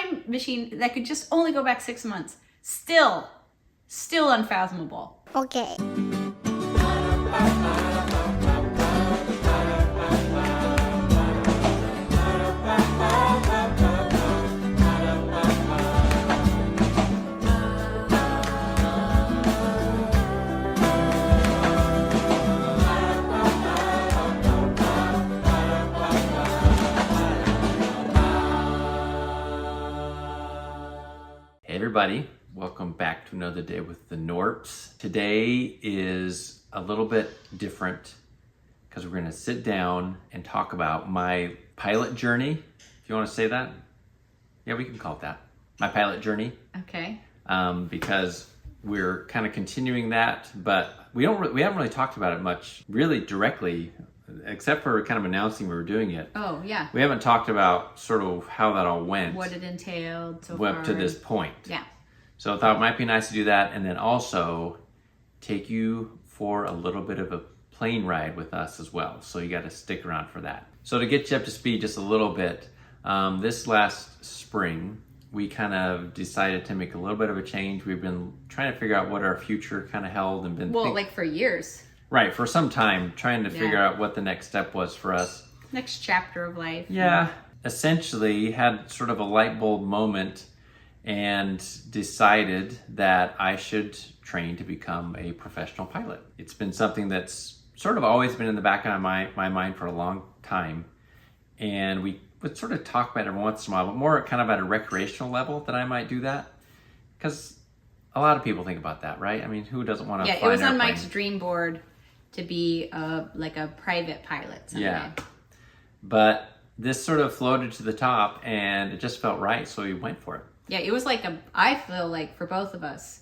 time machine that could just only go back 6 months. Still unfathomable. Okay. Hey everybody, welcome back to another day with the Knorps. Today is a little bit different because we're going to sit down and talk about my pilot journey. If you want to say that, yeah, we can call it that. My pilot journey. Okay. Because we're kind of continuing that, but we haven't really talked about it much, really directly, except for kind of announcing we were doing it. Oh, yeah. We haven't talked about sort of how that all went. What it entailed so up far. to this point. Yeah. So I thought it might be nice to do that, and then also take you for a little bit of a plane ride with us as well. So you got to stick around for that. So to get you up to speed just a little bit, this last spring, we kind of decided to make a little bit of a change. We've been trying to figure out what our future kind of held and been like for years. Right, for some time, trying to figure out what the next step was for us. Next chapter of life. Yeah, essentially had sort of a light bulb moment and decided that I should train to become a professional pilot. It's been something that's sort of always been in the back of my mind for a long time. And we would sort of talk about it every once in a while, but more kind of at a recreational level that I might do that. Because a lot of people think about that, right? I mean, who doesn't want to fly an it was on airplane? Mike's dream board to be like a private pilot someday. Yeah. But this sort of floated to the top and it just felt right, so we went for it. Yeah, it was like I feel like for both of us,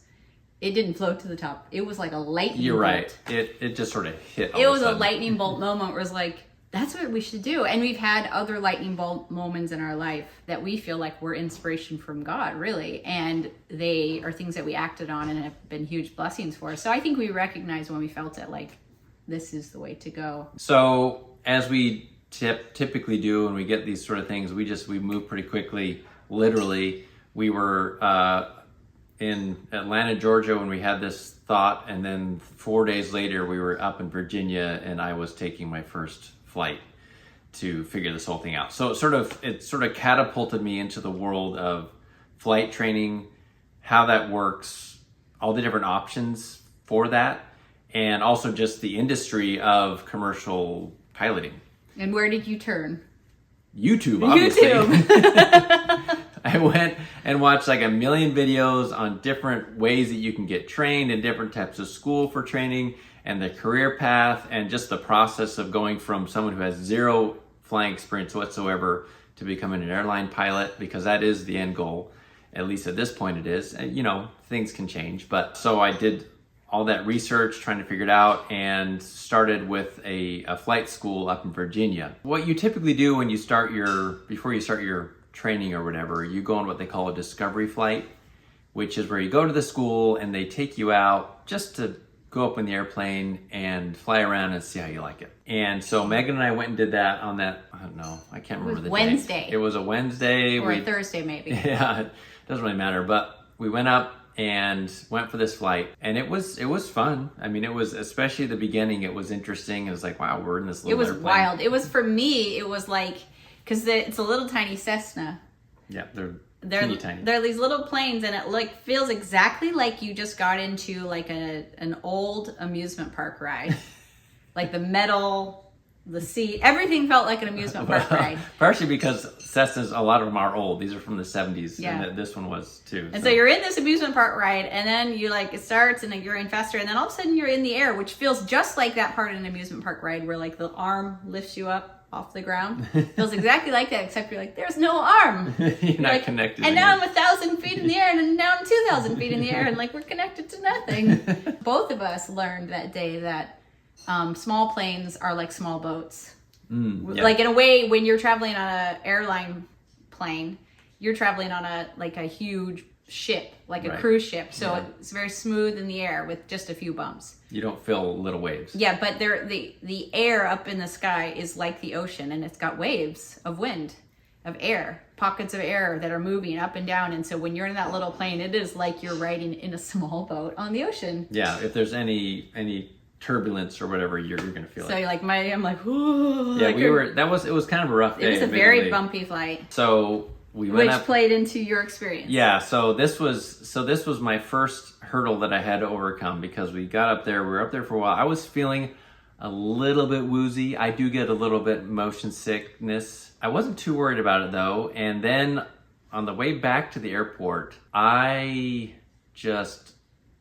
it didn't float to the top. It was like a lightning You're bolt. right. It just sort of hit all It of was a a sudden. lightning bolt moment where it was like, that's what we should do. And we've had other lightning bolt moments in our life that we feel like were inspiration from God, really. And they are things that we acted on and have been huge blessings for us. So I think we recognized when we felt it, like, this is the way to go. So as we typically do when we get these sort of things, we move pretty quickly. Literally, we were in Atlanta, Georgia when we had this thought, and then 4 days later we were up in Virginia and I was taking my first flight to figure this whole thing out. So it sort of catapulted me into the world of flight training, how that works, all the different options for that, and also just the industry of commercial piloting. And where did you turn? YouTube, obviously. YouTube. I went and watched like a million videos on different ways that you can get trained in different types of school for training and the career path and just the process of going from someone who has zero flying experience whatsoever to becoming an airline pilot, because that is the end goal. At least at this point it is. And, you know, things can change. But so I did all that research trying to figure it out and started with a flight school up in Virginia. What you typically do when before you start your training or whatever, you go on what they call a discovery flight, which is where you go to the school and they take you out just to go up in the airplane and fly around and see how you like it. And so Megan and I went and did that on that, I don't know, I can't remember the Wednesday. date. It was a Wednesday. Or a Thursday, maybe. Yeah, it doesn't really matter. But we went up and went for this flight, and it was fun. I mean, it was, especially the beginning, it was interesting. It was like, wow, we're in this little airplane. It was wild. It was, for me, it was like, because it's a little tiny Cessna. Yeah, they're They're tiny. They're these little planes, and it like feels exactly like you just got into like an old amusement park ride. Like the metal, the seat, everything felt like an amusement park ride. Partially because Cessnas, a lot of them are old. These are from the 70s, Yeah. and this one was too. And so you're in this amusement park ride, and then you like, it starts and you're in faster, and then all of a sudden you're in the air, which feels just like that part in an amusement park ride where like the arm lifts you up off the ground. Feels exactly like that, except you're like, there's no arm. You're not like, connected. And now I'm 1,000 feet in the air, and now I'm 2,000 feet in the air, and like we're connected to nothing. Both of us learned that day that small planes are like small boats. Yeah. Like in a way, when you're traveling on an airline plane, you're traveling on a huge ship, like a Right. cruise ship. So Yeah. it's very smooth in the air with just a few bumps. You don't feel little waves. Yeah, but the air up in the sky is like the ocean, and it's got waves of wind. air, pockets of air that are moving up and down. And so when you're in that little plane, it is like you're riding in a small boat on the ocean. Yeah, if there's any turbulence or whatever, you're gonna feel so it. So like I'm like, ooh. Yeah, like it was kind of a rough day. It was a very bumpy flight. So we went up, played into your experience. Yeah, so this was my first hurdle that I had to overcome, because we got up there, we were up there for a while. I was feeling a little bit woozy. I do get a little bit motion sickness. I wasn't too worried about it though. And then on the way back to the airport, I just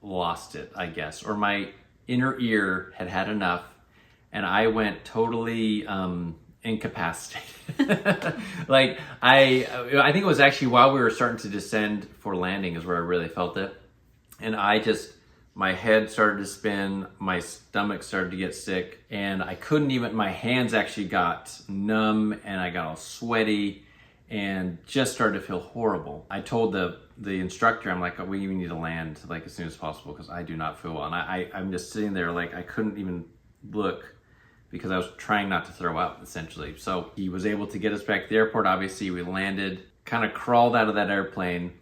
lost it, I guess, or my inner ear had enough, and I went totally incapacitated. Like I think it was actually while we were starting to descend for landing is where I really felt it. And my head started to spin, my stomach started to get sick, and I couldn't even, my hands actually got numb, and I got all sweaty and just started to feel horrible. I told the instructor, I'm like, we need to land like as soon as possible, because I do not feel well. And I'm just sitting there like I couldn't even look, because I was trying not to throw up, essentially. So he was able to get us back to the airport. Obviously, we landed, kind of crawled out of that airplane,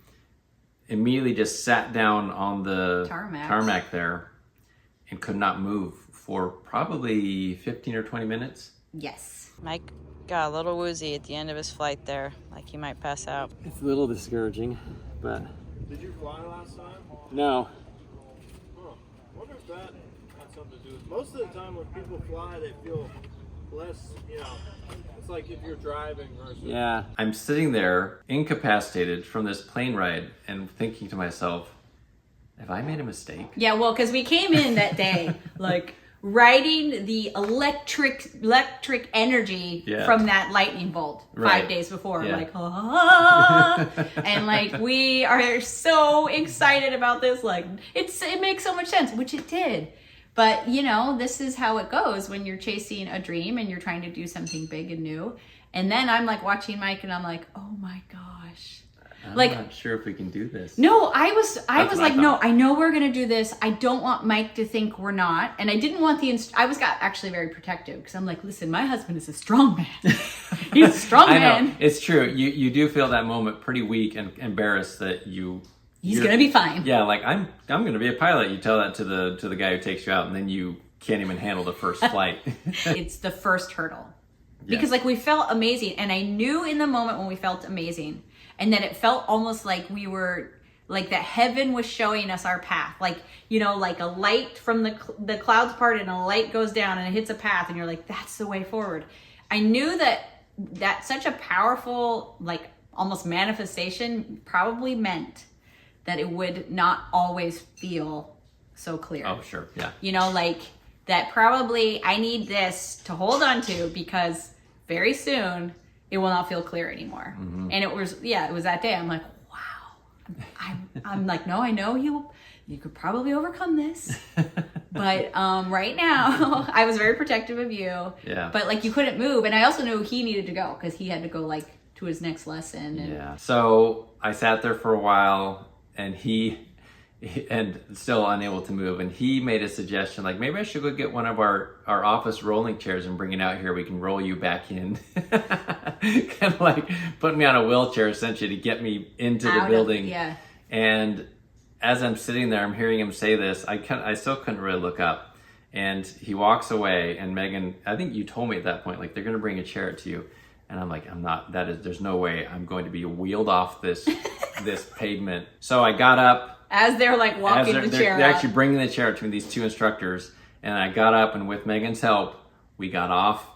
immediately just sat down on the tarmac there, and could not move for probably 15 or 20 minutes. Yes. Mike got a little woozy at the end of his flight there, like he might pass out. It's a little discouraging, but... Did you fly last time? No. Huh. I wonder if that had something to do with... Most of the time when people fly, they feel less, it's like if you're driving versus... Yeah. I'm sitting there incapacitated from this plane ride and thinking to myself, have I made a mistake? Yeah, well, because we came in that day, like, riding the electric energy from that lightning bolt 5 days before. Yeah. Like, and like, we are so excited about this. Like, it makes so much sense, which it did. But, this is how it goes when you're chasing a dream and you're trying to do something big and new. And then I'm like watching Mike and I'm like, oh my gosh. I'm like, not sure if we can do this. No, I was like, no, I know we're going to do this. I don't want Mike to think we're not. And I didn't want I was actually very protective, because I'm like, listen, my husband is a strong man. He's a strong man. Know. It's true. You do feel that moment pretty weak and embarrassed that he's going to be fine. Yeah, like I'm going to be a pilot. You tell that to the guy who takes you out, and then you can't even handle the first flight. It's the first hurdle. Because like we felt amazing, and I knew in the moment when we felt amazing, and then it felt almost like we were, like that heaven was showing us our path. Like, like a light from the clouds part, and a light goes down and it hits a path, and you're like, that's the way forward. I knew that such a powerful, like almost manifestation probably meant that it would not always feel so clear. Oh, sure. Yeah. Like that probably I need this to hold on to, because very soon it will not feel clear anymore. Mm-hmm. And it was that day. I'm like, wow. I'm like, no, I know you could probably overcome this. But right now, I was very protective of you. Yeah. But like you couldn't move. And I also knew he needed to go, because he had to go like to his next lesson. And... Yeah. So I sat there for a while, and and still unable to move, and he made a suggestion, like, maybe I should go get one of our office rolling chairs and bring it out here. We can roll you back in. Kind of like putting me on a wheelchair, essentially, to get me into the building. And as I'm sitting there, I'm hearing him say this. I still couldn't really look up. And he walks away, and Megan, I think you told me at that point, like, they're going to bring a chair to you. And I'm like, there's no way I'm going to be wheeled off this pavement. So I got up. As they're like walking the chair they're actually bringing the chair to these two instructors. And I got up, and with Megan's help, we got off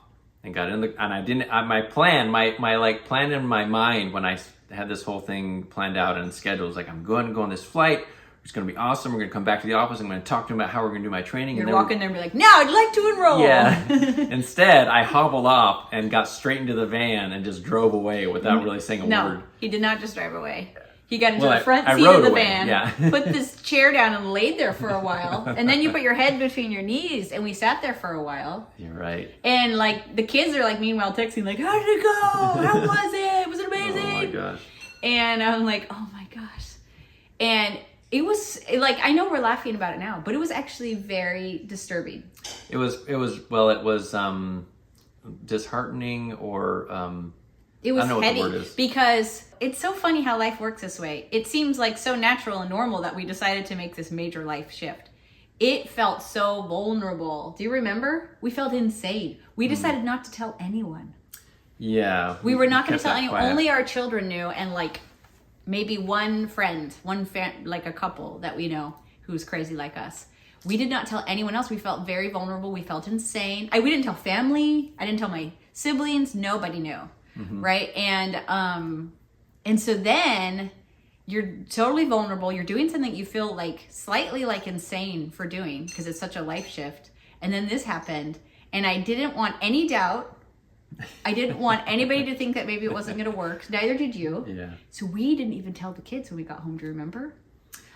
and got in and I didn't, my plan in my mind when I had this whole thing planned out and scheduled was like, I'm going to go on this flight. It's going to be awesome. We're going to come back to the office. I'm going to talk to them about how we're going to do my training. You're walking there and be like, now I'd like to enroll. Yeah. Instead, I hobbled off and got straight into the van and just drove away without really saying a word. No, he did not just drive away. He got into the front seat of the van, put this chair down and laid there for a while. And then you put your head between your knees, and we sat there for a while. You're right. And like the kids are like meanwhile texting like, how did it go? How was it? Was it amazing? Oh my gosh. And I'm like, oh my gosh. And it was like, I know we're laughing about it now, but it was actually very disturbing. It was disheartening, or It was I don't know what the heady word is. because it's so funny how life works this way. It seems like so natural and normal that we decided to make this major life shift. It felt so vulnerable. Do you remember? We felt insane. We decided not to tell anyone. Yeah. We were not going kept to tell that anyone. quiet. Only our children knew, and like maybe one friend, like a couple that we know who's crazy like us. We did not tell anyone else. We felt very vulnerable. We felt insane. We didn't tell family. I didn't tell my siblings. Nobody knew. Right. And so then you're totally vulnerable. You're doing something you feel like slightly like insane for doing because it's such a life shift. And then this happened, and I didn't want any doubt. I didn't want anybody to think that maybe it wasn't going to work. Neither did you. Yeah. So we didn't even tell the kids when we got home. Do you remember?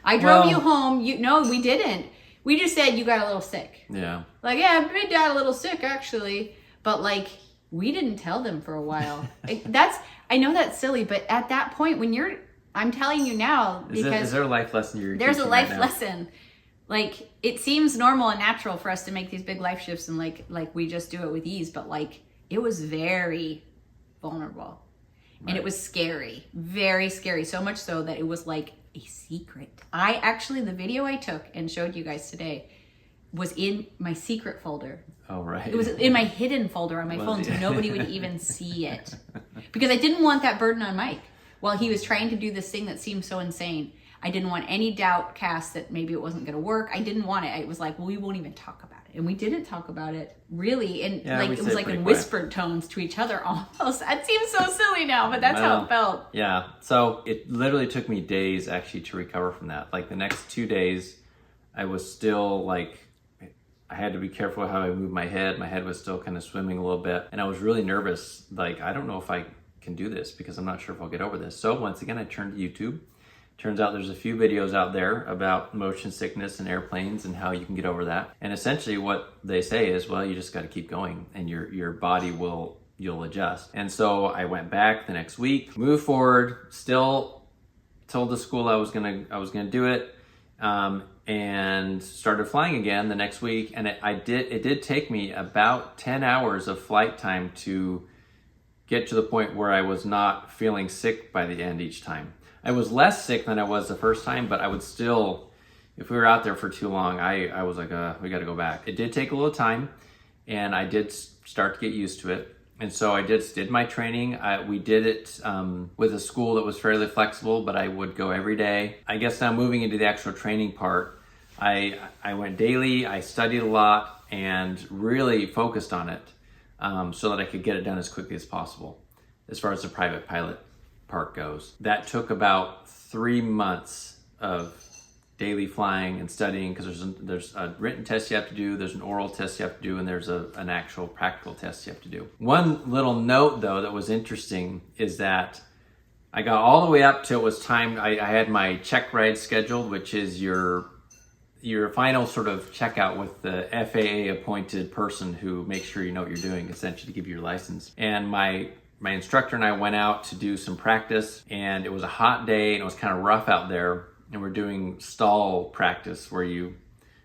I drove you home. No, we didn't. We just said you got a little sick. Yeah. Like, yeah, I made Dad a little sick actually. But like, we didn't tell them for a while. I know that's silly, but at that point when I'm telling you now because Is there a life lesson you're there's a teaching life right now? lesson. Like, it seems normal and natural for us to make these big life shifts and like we just do it with ease, but like it was very vulnerable. Right. And it was scary, very scary, so much so that it was like a secret. The video I took and showed you guys today was in my secret folder. Oh, right. It was in my hidden folder on my phone, so nobody would even see it. Because I didn't want that burden on Mike while he was trying to do this thing that seemed so insane. I didn't want any doubt cast that maybe it wasn't going to work. I didn't want it. It was like, well, we won't even talk about it. And we didn't talk about it, really. And it was like in whispered tones to each other almost. That seems so silly now, but that's how it felt. Yeah. So it literally took me days actually to recover from that. Like the next 2 days, I was still like, I had to be careful how I moved my head. My head was still kind of swimming a little bit. And I was really nervous. Like, I don't know if I can do this because I'm not sure if I'll get over this. So once again, I turned to YouTube. Turns out there's a few videos out there about motion sickness and airplanes and how you can get over that. And essentially what they say is, well, you just got to keep going and your body you'll adjust. And so I went back the next week, moved forward, still told the school I was gonna do it, and started flying again the next week. And it did take me about 10 hours of flight time to get to the point where I was not feeling sick by the end each time. I was less sick than I was the first time, but I would still, if we were out there for too long, I was like, we got to go back. It did take a little time, and I did start to get used to it. And so I did my training. We did it with a school that was fairly flexible, but I would go every day. I guess now moving into the actual training part, I went daily, I studied a lot, and really focused on it so that I could get it done as quickly as possible as far as the private pilot part goes. That took about 3 months of daily flying and studying because there's a written test you have to do, there's an oral test you have to do, and there's an actual practical test you have to do. One little note though that was interesting is that I got all the way up till it was time. I had my checkride scheduled, which is your final sort of checkout with the FAA appointed person who makes sure you know what you're doing, essentially to give you your license. And my instructor and I went out to do some practice, and it was a hot day and it was kind of rough out there, and we're doing stall practice where you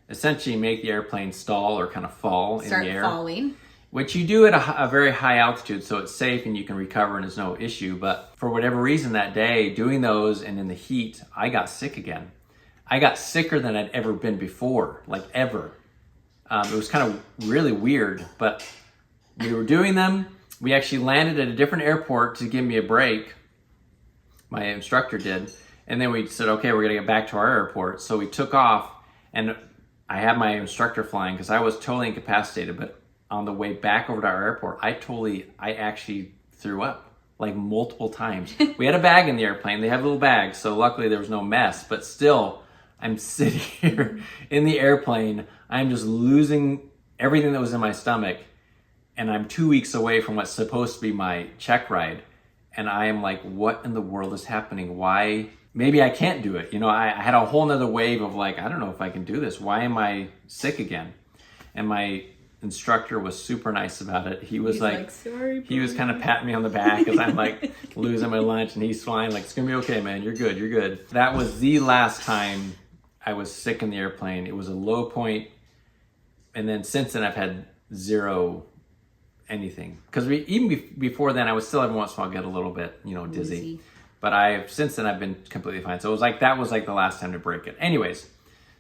essentially make the airplane stall or kind of fall in the air. Start falling. Which you do at a very high altitude, so it's safe and you can recover and there's no issue. But for whatever reason that day, doing those and in the heat, I got sick again. I got sicker than I'd ever been before, like ever. It was kind of really weird, but we were doing them. We actually landed at a different airport to give me a break. My instructor did. And then we said, okay, we're gonna get back to our airport. So we took off, and I had my instructor flying because I was totally incapacitated. But on the way back over to our airport, I actually threw up like multiple times. We had a bag in the airplane. They have little bags, so luckily there was no mess. But still, I'm sitting here in the airplane. I'm just losing everything that was in my stomach. And I'm 2 weeks away from what's supposed to be my check ride. And I am like, what in the world is happening? Why? Maybe I can't do it. You know, I had a whole nother wave of like, I don't know if I can do this. Why am I sick again? And my instructor was super nice about it. He's like sorry, he was kind of patting me on the back as I'm like losing my lunch, and he's flying like, it's gonna be okay, man. You're good. That was the last time I was sick in the airplane. It was a low point. And then since then I've had zero anything. Because before then, I was still every once in a while get a little bit, dizzy. Woozy. But since then I've been completely fine. So it was like that was like the last time to break it. Anyways,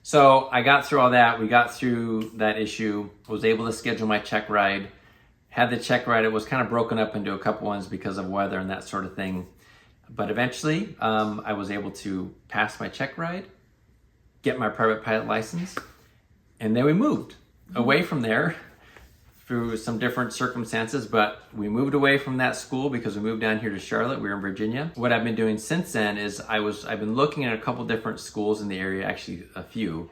so I got through all that. We got through that issue. Was able to schedule my check ride. Had the check ride. It was kind of broken up into a couple ones because of weather and that sort of thing. But eventually, I was able to pass my check ride, get my private pilot license, and then we moved away from there through some different circumstances, but we moved away from that school because we moved down here to Charlotte. We were in Virginia. What I've been doing since then is I've been looking at a couple different schools in the area, actually a few.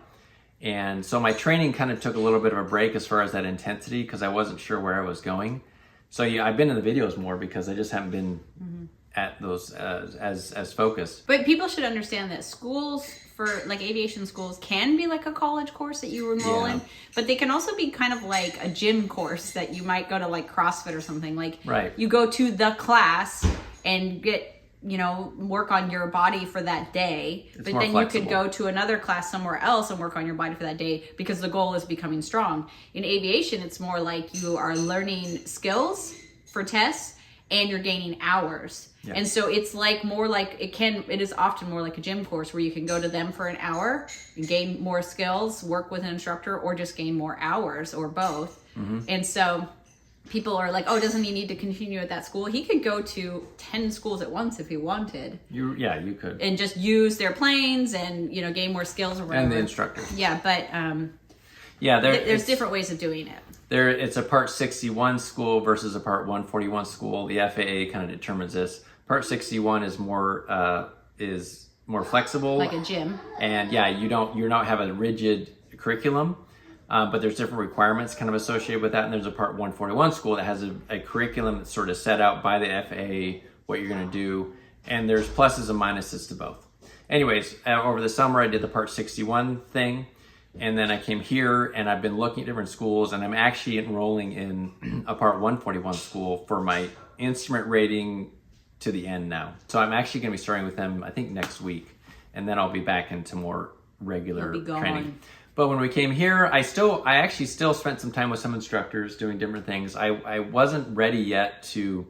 And so my training kind of took a little bit of a break as far as that intensity because I wasn't sure where I was going. So yeah, I've been in the videos more because I just haven't been at those as focused. But people should understand that schools for like aviation schools can be like a college course that you enroll in, but they can also be kind of like a gym course that you might go to like CrossFit or something. Like you go to the class and get, work on your body for that day, but then flexible. You could go to another class somewhere else and work on your body for that day because the goal is becoming strong. In aviation, it's more like you are learning skills for tests and you're gaining hours. Yeah. And so it's like more like it is often more like a gym course where you can go to them for an hour and gain more skills, work with an instructor, or just gain more hours or both. And so people are like, oh, doesn't he need to continue at that school? He could go to 10 schools at once if he wanted. You could. And just use their planes and, gain more skills or whatever. And the instructor. Yeah, but there's different ways of doing it. It's a Part 61 school versus a Part 141 school. The FAA kind of determines this. Part 61 is more flexible, like a gym, and you don't have a rigid curriculum, but there's different requirements kind of associated with that. And there's a Part 141 school that has a curriculum that's sort of set out by the FAA what you're going to do, and there's pluses and minuses to both. Anyways, over the summer I did the Part 61 thing. And then I came here and I've been looking at different schools, and I'm actually enrolling in a Part 141 school for my instrument rating to the end now. So I'm actually going to be starting with them, I think, next week. And then I'll be back into more regular training. But when we came here, I actually still spent some time with some instructors doing different things. I wasn't ready yet to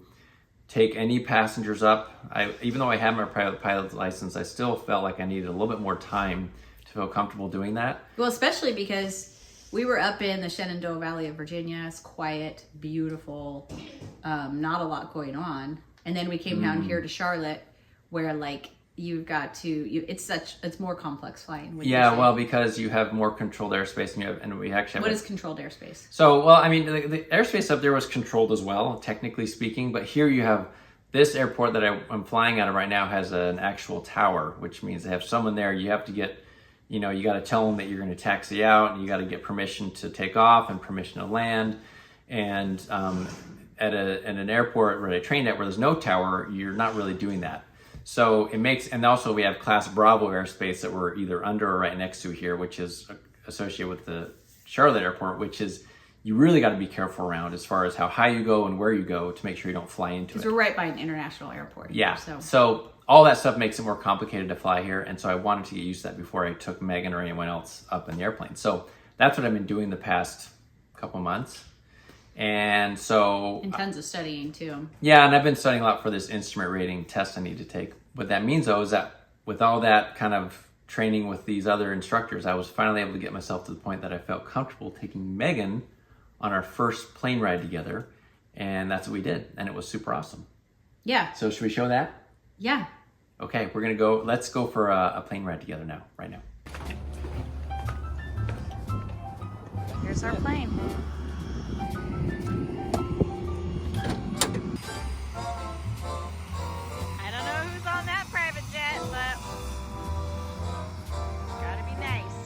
take any passengers up. Even though I had my private pilot's license, I still felt like I needed a little bit more time to feel comfortable doing that. Well, especially because we were up in the Shenandoah Valley of Virginia. It's quiet, beautiful, not a lot going on. And then we came down here to Charlotte, where like you've got to, it's more complex flying. Well, because you have more controlled airspace, and we actually have. What is controlled airspace? So, well, I mean, the airspace up there was controlled as well, technically speaking, but here you have this airport that I'm flying out of right now has an actual tower, which means they have someone there. You have to get, you got to tell them that you're going to taxi out, and you got to get permission to take off and permission to land. And at an airport where I trained at where there's no tower, you're not really doing that. So it makes, and also we have Class Bravo airspace that we're either under or right next to here, which is associated with the Charlotte airport, which is, you really got to be careful around as far as how high you go and where you go to make sure you don't fly into it. Because we're right by an international airport. Yeah. So all that stuff makes it more complicated to fly here. And so I wanted to get used to that before I took Megan or anyone else up in the airplane. So that's what I've been doing the past couple months. And so... And tons of studying too. Yeah, and I've been studying a lot for this instrument rating test I need to take. What that means though is that with all that kind of training with these other instructors, I was finally able to get myself to the point that I felt comfortable taking Megan on our first plane ride together. And that's what we did. And it was super awesome. Yeah. So should we show that? Yeah. Okay, we're gonna go, let's go for a plane ride together now, right now. Here's our plane. I don't know who's on that private jet, but gotta be nice.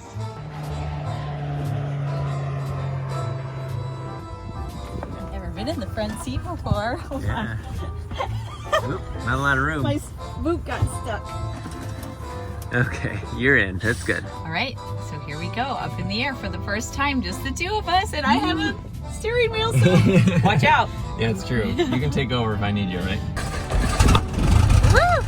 I've never been in the front seat before. Hold on. Oop, not a lot of room. My boot got stuck. Okay, you're in. That's good. All right, so here we go, up in the air for the first time, just the two of us, and I have a steering wheel, so watch out. Yeah, it's true. You can take over if I need you, right? Woo!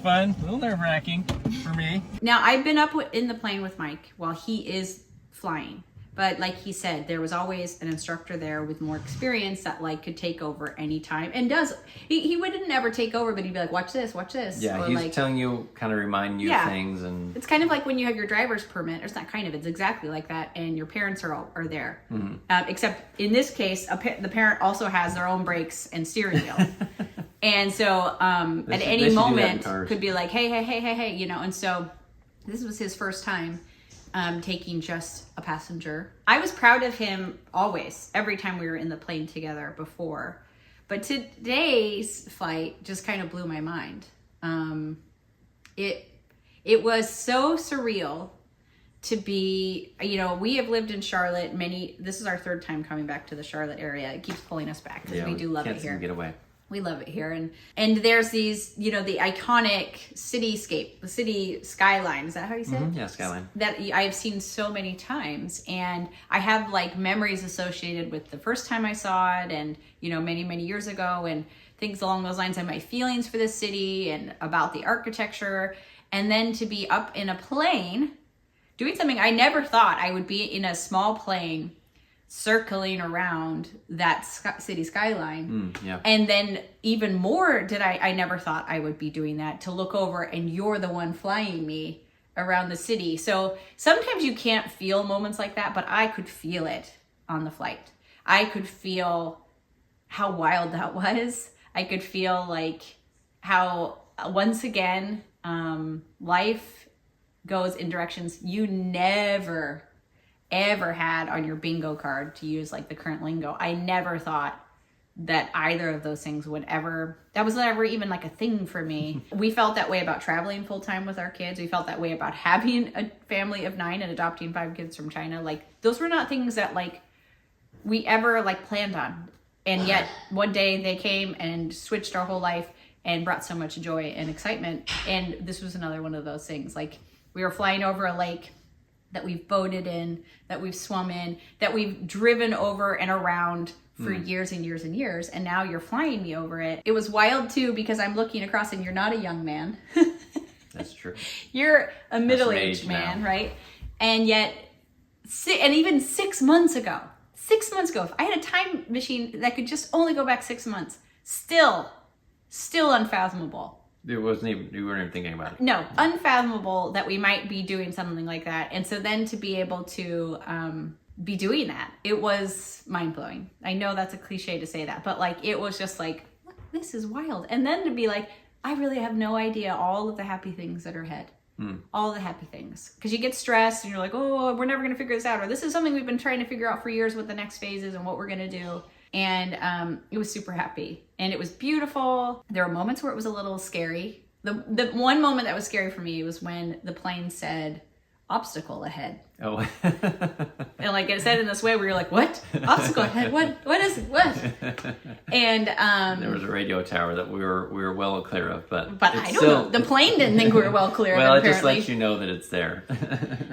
fun. A little nerve-wracking for me. Now, I've been up in the plane with Mike while he is flying. But like he said, there was always an instructor there with more experience that like could take over anytime and does. He wouldn't ever take over, but he'd be like, watch this, watch this. Yeah, or he's like, telling you, kind of reminding you of things. And it's kind of like when you have your driver's permit. It's not kind of, it's exactly like that. And your parents are there. Except in this case, the parent also has their own brakes and steering wheel. And so at any moment could be like, hey, you know. And so this was his first time taking just a passenger. I was proud of him always, every time we were in the plane together before. But today's flight just kind of blew my mind. It was so surreal to be, you know, we have lived in Charlotte this is our third time coming back to the Charlotte area. It keeps pulling us back because we do love it here. Can't get away. We love it here. And there's these, you know, the iconic cityscape, the city skyline. Is that how you say it? Yeah, skyline. That I've seen so many times. And I have like memories associated with the first time I saw it and, you know, many, many years ago and things along those lines and my feelings for the city and about the architecture. And then to be up in a plane doing something I never thought I would be in a small plane circling around that city skyline. And then even more I never thought I would be doing that, to look over and you're the one flying me around the city. So sometimes you can't feel moments like that, but I could feel it on the flight. I could feel how wild that was. I could feel like how once again life goes in directions you never ever had on your bingo card, to use like the current lingo. I never thought that either of those things that was never even like a thing for me. We felt that way about traveling full time with our kids. We felt that way about having a family of 9 and adopting 5 kids from China. Like those were not things that like we ever like planned on. And yet one day they came and switched our whole life and brought so much joy and excitement. And this was another one of those things. Like we were flying over a lake that we've boated in, that we've swum in, that we've driven over and around for years and years and years. And now you're flying me over it. It was wild too, because I'm looking across and you're not a young man. That's true. You're a middle-aged man, right? And yet, and even 6 months ago, if I had a time machine that could just only go back 6 months, still unfathomable. It wasn't even, you weren't even thinking about it. No, unfathomable that we might be doing something like that. And so then to be able to be doing that, it was mind-blowing. I know that's a cliche to say that, but like it was just like, look, this is wild. And then to be like, I really have no idea all of the happy things that are ahead. All the happy things. Because you get stressed and you're like, oh, we're never going to figure this out. Or this is something we've been trying to figure out for years, what the next phase is and what we're going to do. And it was super happy and it was beautiful. There were moments where it was a little scary. The one moment that was scary for me was when the plane said obstacle ahead. Oh. And like it said in this way where you're like, what? Obstacle ahead? What is it? What? And there was a radio tower that we were well clear of, but I don't know. The plane didn't think we were well clear of it, apparently. It just lets you know that it's there.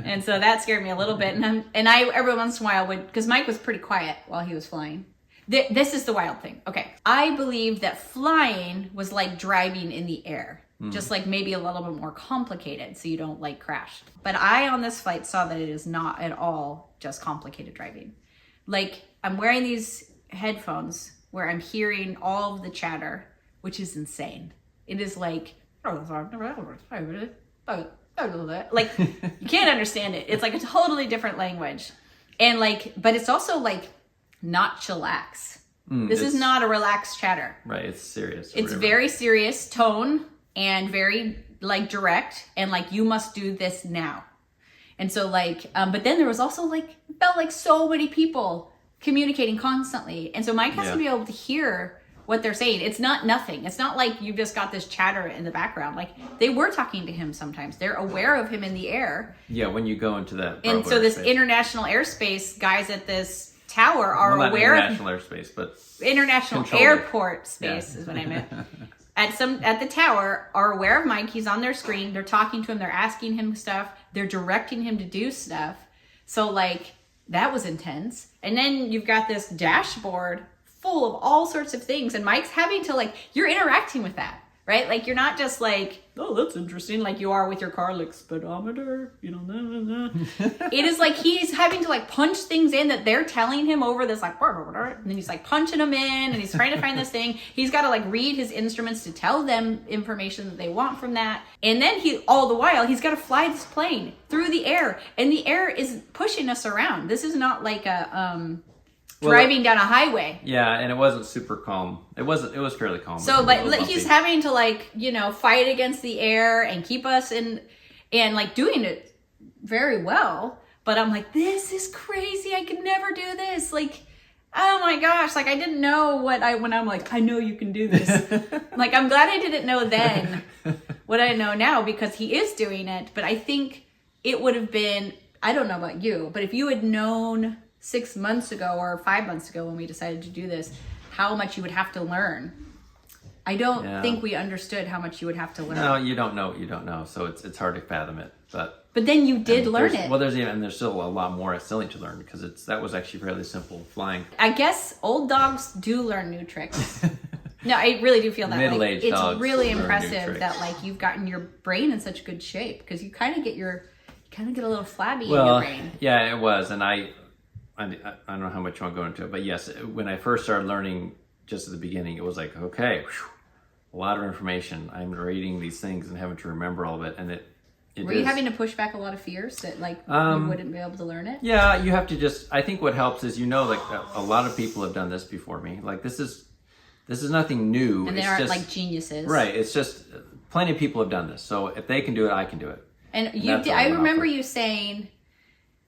And so that scared me a little bit. And I every once in a while would, because Mike was pretty quiet while he was flying. This is the wild thing. Okay. I believe that flying was like driving in the air. Just like maybe a little bit more complicated so you don't like crash. But I on this flight saw that it is not at all just complicated driving. Like I'm wearing these headphones where I'm hearing all of the chatter, which is insane. It is like, like you can't understand it. It's like a totally different language. And like, but it's also like not chillax. This is not a relaxed chatter. Right, it's serious. It's very serious tone and very like direct and like you must do this now. And so like, but then there was also like, felt like so many people communicating constantly. And so Mike has to be able to hear what they're saying. It's not nothing. It's not like you've just got this chatter in the background. Like they were talking to him sometimes. They're aware of him in the air. Yeah, when you go into that. And so this international airspace, guys at this tower are aware of international airspace, but international airport space is what I meant. At the tower are aware of Mike. He's on their screen. They're talking to him. They're asking him stuff. They're directing him to do stuff. So like that was intense. And then you've got this dashboard full of all sorts of things. And Mike's having to like, you're interacting with that. right? Like you're not just like, oh, that's interesting, like you are with your car, like speedometer, you know. It is like he's having to like punch things in that they're telling him over this like, and then he's like punching them in, and he's trying to find this thing. He's got to like read his instruments to tell them information that they want from that, and then all the while he's got to fly this plane through the air, and the air is pushing us around. This is not like a driving down a highway. Yeah, and it wasn't super calm. It was fairly calm. So like he's having to like, you know, fight against the air and keep us in, and like doing it very well. But I'm like, this is crazy. I could never do this. Like, oh my gosh. Like I didn't know when I'm like, I know you can do this. Like, I'm glad I didn't know then what I know now, because he is doing it. But I think it would have been, I don't know about you, but if you had known 6 months ago or 5 months ago when we decided to do this, how much you would have to learn. I don't think we understood how much you would have to learn. No, you don't know. You don't know. So it's hard to fathom it. But then you did learn it. Well, there's still a lot more I still need to learn, because that was actually fairly simple flying. I guess old dogs do learn new tricks. No, I really do feel that. Middle-aged dogs it's really learn new impressive tricks. that like you've gotten your brain in such good shape, because you kind of get a little flabby in your brain. Yeah, it was, and I don't know how much you want to go into it, but yes, when I first started learning, just at the beginning, it was like, okay, whew, a lot of information. I'm reading these things and having to remember all of it, and it Were you having to push back a lot of fears that like you wouldn't be able to learn it? Yeah, you have to just. I think what helps is like a lot of people have done this before me. Like this is nothing new, and they aren't like geniuses, right? It's just plenty of people have done this, so if they can do it, I can do it. And I remember you saying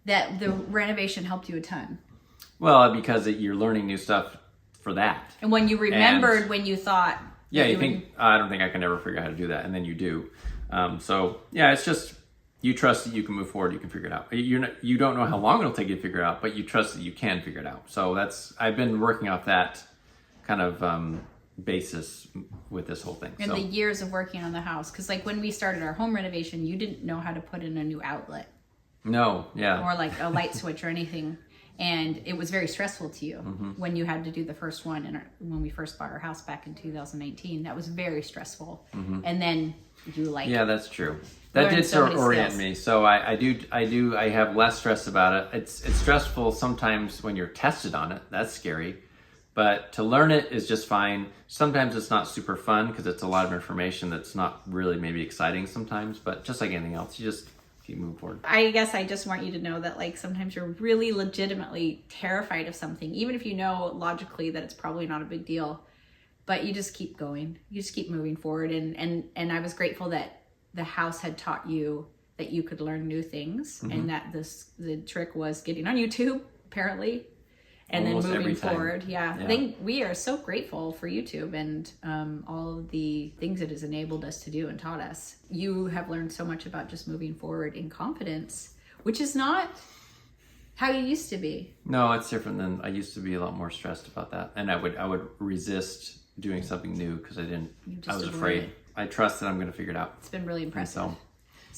that the renovation helped you a ton. Well, because you're learning new stuff for that. And when you remembered when you thought... Yeah, you think, I don't think I can ever figure out how to do that. And then you do. So, yeah, it's just, you trust that you can move forward, you can figure it out. You don't know how long it'll take you to figure it out, but you trust that you can figure it out. So I've been working off that kind of basis with this whole thing. And the years of working on the house. Because like when we started our home renovation, you didn't know how to put in a new outlet. No, yeah. Or like a light switch or anything. And it was very stressful to you when you had to do the first one. When we first bought our house back in 2018, that was very stressful. And then you like... Yeah, that's true. That did sort of orient me. So I have less stress about it. It's stressful sometimes when you're tested on it. That's scary. But to learn it is just fine. Sometimes it's not super fun because it's a lot of information that's not really maybe exciting sometimes. But just like anything else, you just keep moving forward. I guess I just want you to know that like sometimes you're really legitimately terrified of something, even if you know logically that it's probably not a big deal. But you just keep going. You just keep moving forward. And I was grateful that the house had taught you that you could learn new things, and that the trick was getting on YouTube, apparently. And almost then moving forward, we are so grateful for YouTube and all of the things it has enabled us to do and taught us. You have learned so much about just moving forward in confidence, which is not how you used to be. No, it's different than I used to be. A lot more stressed about that, and I would resist doing something new because I was afraid. I trust that I'm going to figure it out. It's been really impressive.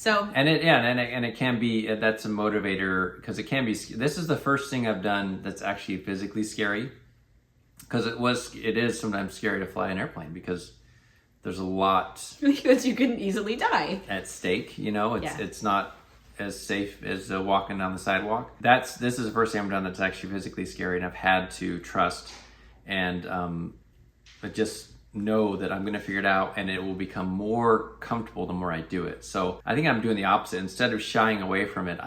And it can be, that's a motivator, because it can be. This is the first thing I've done that's actually physically scary, because it is sometimes scary to fly an airplane because there's a lot because you can easily die at stake. It's not as safe as walking down the sidewalk. This is the first thing I've done that's actually physically scary, and I've had to trust and but just know that I'm going to figure it out, and it will become more comfortable the more I do it. So I think I'm doing the opposite. Instead of shying away from it,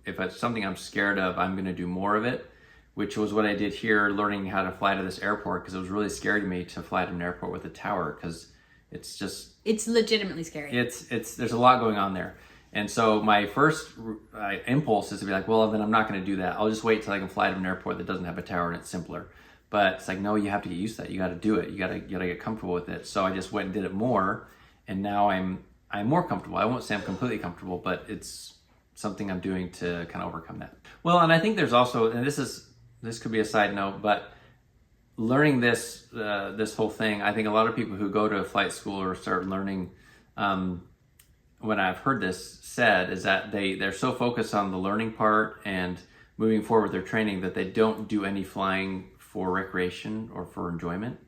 if it's something I'm scared of, I'm going to do more of it, which was what I did here, learning how to fly to this airport, because it was really scary to me to fly to an airport with a tower, because it's legitimately scary. There's a lot going on there. And so my first impulse is to be like, well, then I'm not going to do that. I'll just wait till I can fly to an airport that doesn't have a tower and it's simpler. But it's like, no, you have to get used to that. You got to do it. You got to get comfortable with it. So I just went and did it more, and now I'm more comfortable. I won't say I'm completely comfortable, but it's something I'm doing to kind of overcome that. Well, and I think there's also, and this could be a side note, but learning this whole thing, I think a lot of people who go to flight school or start learning, when I've heard this said, is that they're so focused on the learning part and moving forward with their training that they don't do any flying for recreation or for enjoyment.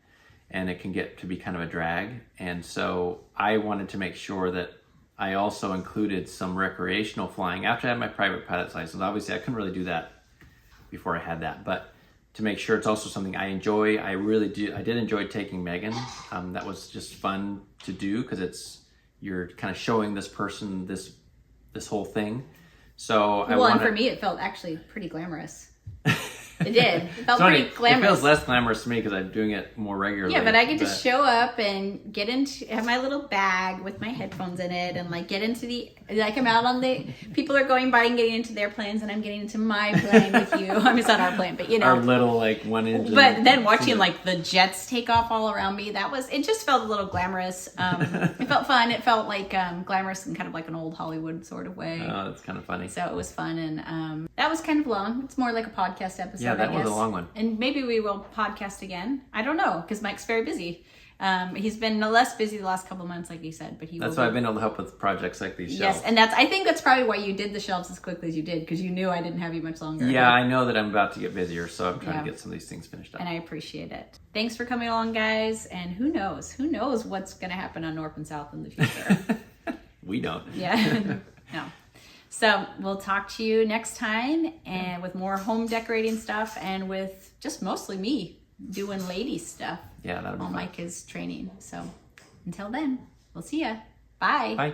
and it can get to be kind of a drag. And so I wanted to make sure that I also included some recreational flying after I had my private pilot's license. Obviously, I couldn't really do that before I had that, but to make sure it's also something I enjoy. I did enjoy taking Megan. That was just fun to do because you're kind of showing this person this whole thing. So and for me, it felt actually pretty glamorous. It did. It felt pretty glamorous. It feels less glamorous to me because I'm doing it more regularly. Yeah, but I get to show up and have my little bag with my headphones in it, and like get into I'm out on people are going by and getting into their planes, and I'm getting into my plane with you. I mean, it's not our plane, but our little like one engine. But then watching like the jets take off all around me, it just felt a little glamorous. It felt fun. It felt like glamorous in kind of like an old Hollywood sort of way. Oh, that's kind of funny. So it was fun, and that was kind of long. It's more like a podcast episode. Yeah, that was a long one. And maybe we will podcast again. I don't know, because Mike's very busy. He's been less busy the last couple of months, like he said, but that's why I've been able to help with projects like these shelves. Yes, and I think that's probably why you did the shelves as quickly as you did, because you knew I didn't have you much longer. Yeah, I know that I'm about to get busier, so I'm trying to get some of these things finished up. And I appreciate it. Thanks for coming along, guys. And who knows what's going to happen on North and South in the future. We don't. Yeah. No. So we'll talk to you next time, and with more home decorating stuff, and with just mostly me doing lady stuff. Yeah, that'll be while fun. Mike is training. So until then, we'll see ya. Bye. Bye.